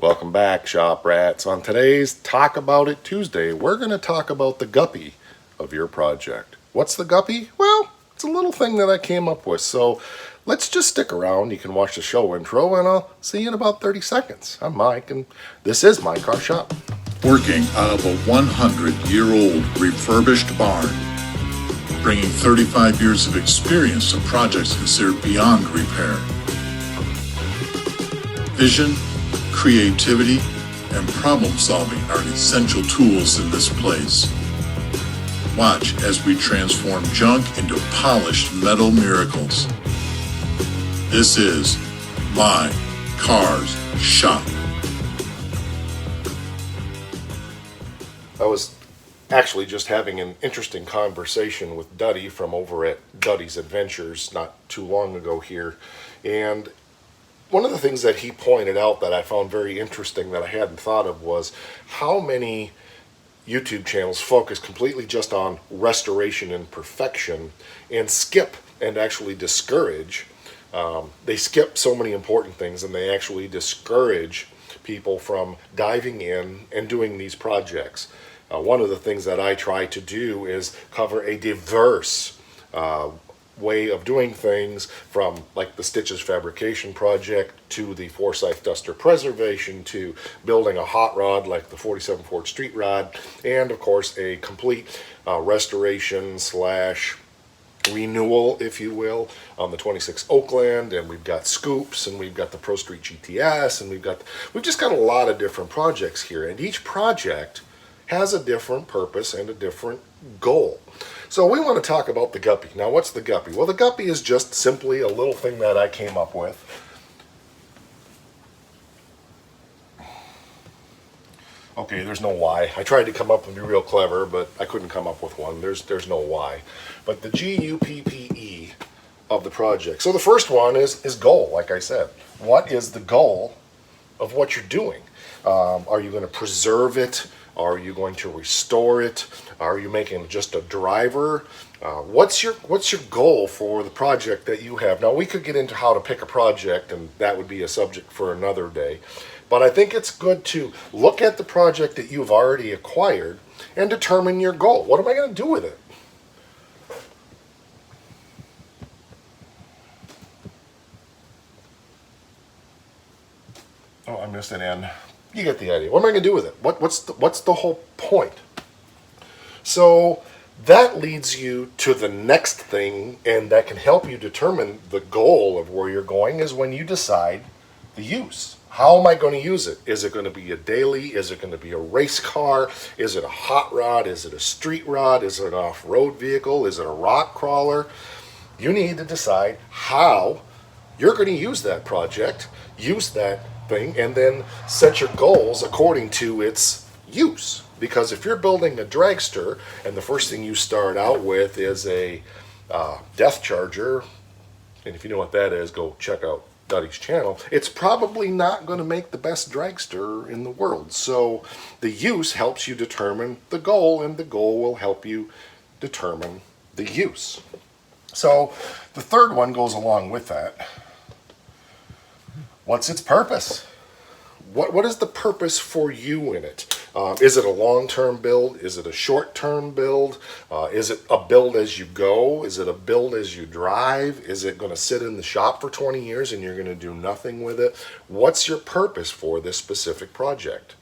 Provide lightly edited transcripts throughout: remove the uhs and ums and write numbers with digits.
Welcome back, Shop Rats. On today's Talk About It Tuesday, we're going to talk about the guppy of your project. What's the guppy? Well, it's a little thing that I came up with. So let's just stick around. You can watch the show intro, and I'll see you in about 30 seconds. I'm Mike, and this is My Car Shop. Working out of a 100-year-old refurbished barn, bringing 35 years of experience to projects considered beyond repair. Vision, creativity, and problem solving are essential tools in this place. Watch as we transform junk into polished metal miracles. This is My Cars Shop. I was actually just having an interesting conversation with Duddy from over at Duddy's Adventures not too long ago here, and one of the things that he pointed out that I found very interesting that I hadn't thought of was how many YouTube channels focus completely just on restoration and perfection and skip and actually discourage. They skip so many important things, and they actually discourage people from diving in and doing these projects. One of the things that I try to do is cover a diverse way of doing things, from like the Stitches Fabrication Project to the Forsyth Duster Preservation to building a hot rod like the 47 Ford Street Rod, and of course a complete restoration slash renewal, if you will, on the 26 Oakland. And we've got Scoops, and we've got the Pro Street GTS, and we've just got a lot of different projects here, and each project has a different purpose and a different goal. So we want to talk about the guppy. Now, what's the guppy? Well, the guppy is just simply a little thing that I came up with. Okay, there's no why. I tried to come up and be real clever, but I couldn't come up with one. There's no why. But the GUPPE of the project. So the first one is goal, like I said. What is the goal of what you're doing? Are you going to preserve it? Are you going to restore it? Are you making just a driver? What's your goal for the project that you have? Now, we could get into how to pick a project, and that would be a subject for another day. But I think it's good to look at the project that you've already acquired and determine your goal. What am I going to do with it? Oh, I missed an N. You get the idea. What am I going to do with it? What's the whole point? So that leads you to the next thing, and that can help you determine the goal of where you're going, is when you decide the use. How am I going to use it? Is it going to be a daily? Is it going to be a race car? Is it a hot rod? Is it a street rod? Is it an off-road vehicle? Is it a rock crawler? You need to decide how you're going to use that project, use that thing, and then set your goals according to its use. Because if you're building a dragster and the first thing you start out with is a Death Charger, and if you know what that is, go check out Duddy's channel, it's probably not going to make the best dragster in the world. So the use helps you determine the goal, and the goal will help you determine the use. So the third one goes along with that. What's its purpose? What is the purpose for you in it? Is it a long-term build? Is it a short-term build? Is it a build as you go? Is it a build as you drive? Is it going to sit in the shop for 20 years and you're going to do nothing with it? What's your purpose for this specific project?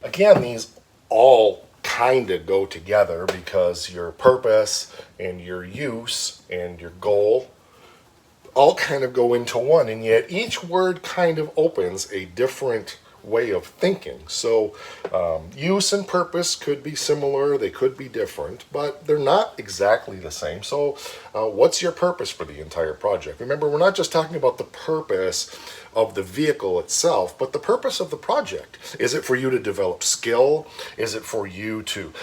Again, these all kind of go together, because your purpose and your use and your goal all kind of go into one, and yet each word kind of opens a different way of thinking. So use and purpose could be similar, they could be different, but they're not exactly the same. So what's your purpose for the entire project? Remember, we're not just talking about the purpose of the vehicle itself, but the purpose of the project. Is it for you to develop skill? Is it for you to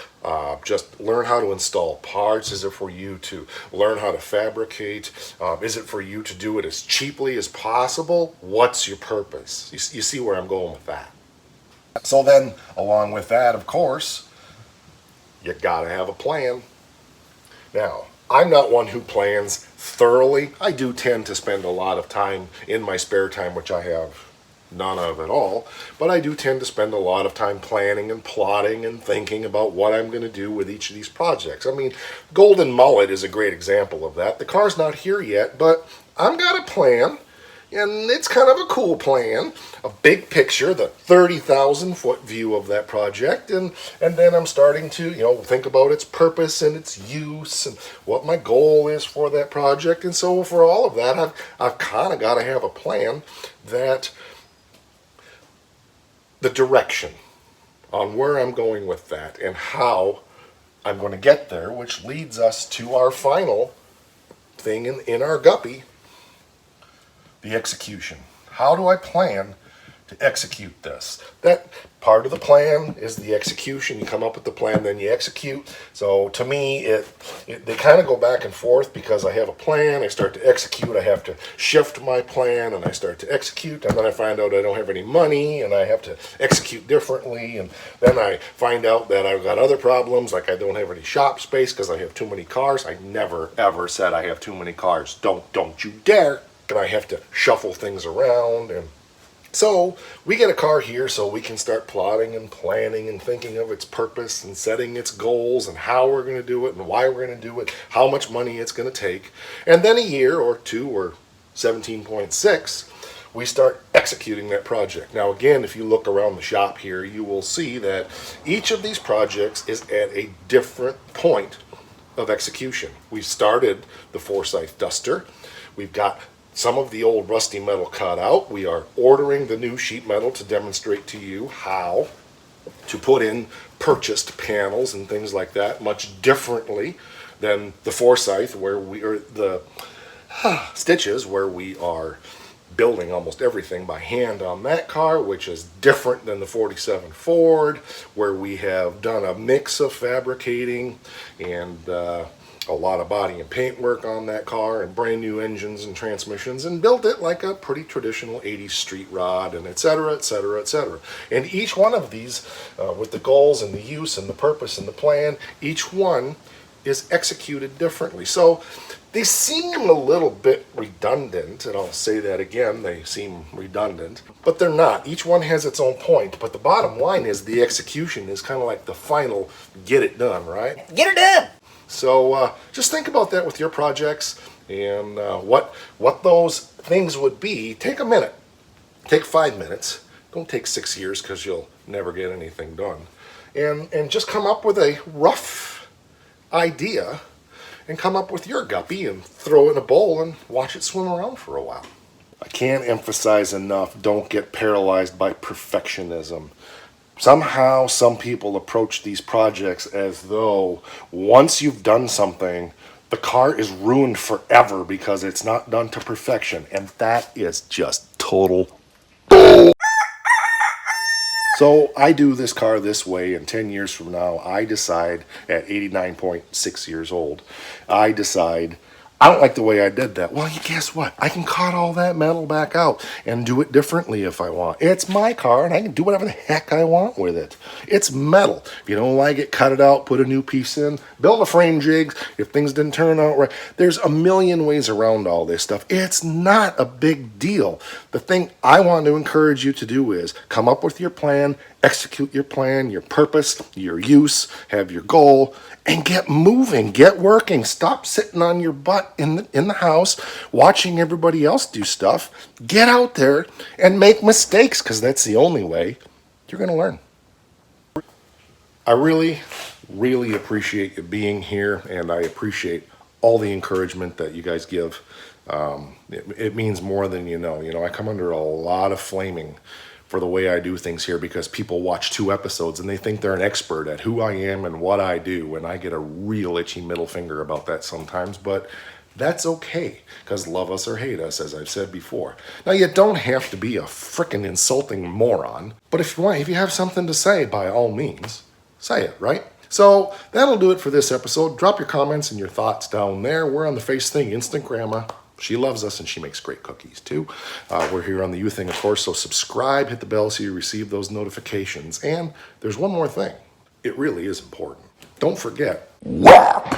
just learn how to install parts? Is it for you to learn how to fabricate? Is it for you to do it as cheaply as possible? What's your purpose? You see where I'm going with that. So then, along with that, of course, you gotta have a plan. Now, I'm not one who plans thoroughly. I do tend to spend a lot of time in my spare time, which I have none of it all, but I do tend to spend a lot of time planning and plotting and thinking about what I'm going to do with each of these projects. I mean, Golden Mullet is a great example of that. The car's not here yet, but I've got a plan, and it's kind of a cool plan, a big picture, the 30,000 foot view of that project, and then I'm starting to, think about its purpose and its use and what my goal is for that project. And so for all of that, I've kind of got to have a plan that the direction on where I'm going with that and how I'm going to get there, which leads us to our final thing in our guppy, the execution. How do I plan to execute this? That part of the plan is the execution. You come up with the plan, then you execute. So to me, they kind of go back and forth because I have a plan, I start to execute, I have to shift my plan, and I start to execute, and then I find out I don't have any money, and I have to execute differently, and then I find out that I've got other problems, like I don't have any shop space because I have too many cars. I never, ever said I have too many cars. Don't you dare. And I have to shuffle things around, and so we get a car here so we can start plotting and planning and thinking of its purpose and setting its goals and how we're going to do it and why we're going to do it, how much money it's going to take. And then a year or two or 17.6, we start executing that project. Now again, if you look around the shop here, you will see that each of these projects is at a different point of execution. We started the Forsyth Duster. We've got some of the old rusty metal cut out. We are ordering the new sheet metal to demonstrate to you how to put in purchased panels and things like that much differently than the Forsyth, where we are the Stitches, where we are building almost everything by hand on that car, which is different than the 47 Ford, where we have done a mix of fabricating and a lot of body and paint work on that car and brand new engines and transmissions and built it like a pretty traditional 80s street rod, and et cetera, et cetera, et cetera. And each one of these, with the goals and the use and the purpose and the plan, each one is executed differently. So they seem a little bit redundant, and I'll say that again, they seem redundant, but they're not. Each one has its own point, but the bottom line is the execution is kind of like the final get it done, right? Get her done! So just think about that with your projects and what those things would be. Take a minute. Take 5 minutes. Don't take 6 years because you'll never get anything done. And just come up with a rough idea and come up with your guppy and throw it in a bowl and watch it swim around for a while. I can't emphasize enough, don't get paralyzed by perfectionism. Somehow, some people approach these projects as though once you've done something, the car is ruined forever because it's not done to perfection. And that is just total bull. So I do this car this way, and 10 years from now, I decide at 89.6 years old, I decide I don't like the way I did that. Well, guess what? I can cut all that metal back out and do it differently if I want. It's my car, and I can do whatever the heck I want with it. It's metal. If you don't like it, cut it out, put a new piece in, build a frame jigs. If things didn't turn out right, there's a million ways around all this stuff. It's not a big deal. The thing I want to encourage you to do is come up with your plan, execute your plan, your purpose, your use, have your goal, and get moving, get working. Stop sitting on your butt in the house watching everybody else do stuff. Get out there and make mistakes, because that's the only way you're going to learn. I really, really appreciate you being here, and I appreciate all the encouragement that you guys give. It means more than you know. I come under a lot of flaming for the way I do things here because people watch 2 episodes and they think they're an expert at who I am and what I do, and I get a real itchy middle finger about that sometimes, but that's okay, because love us or hate us, as I've said before. Now, you don't have to be a frickin' insulting moron, but if you have something to say, by all means, say it, right? So that'll do it for this episode. Drop your comments and your thoughts down there. We're on the Face Thing Instant Grandma. She loves us, and she makes great cookies too. We're here on the You Thing, of course, so subscribe, hit the bell so you receive those notifications. And there's one more thing. It really is important. Don't forget, WAP!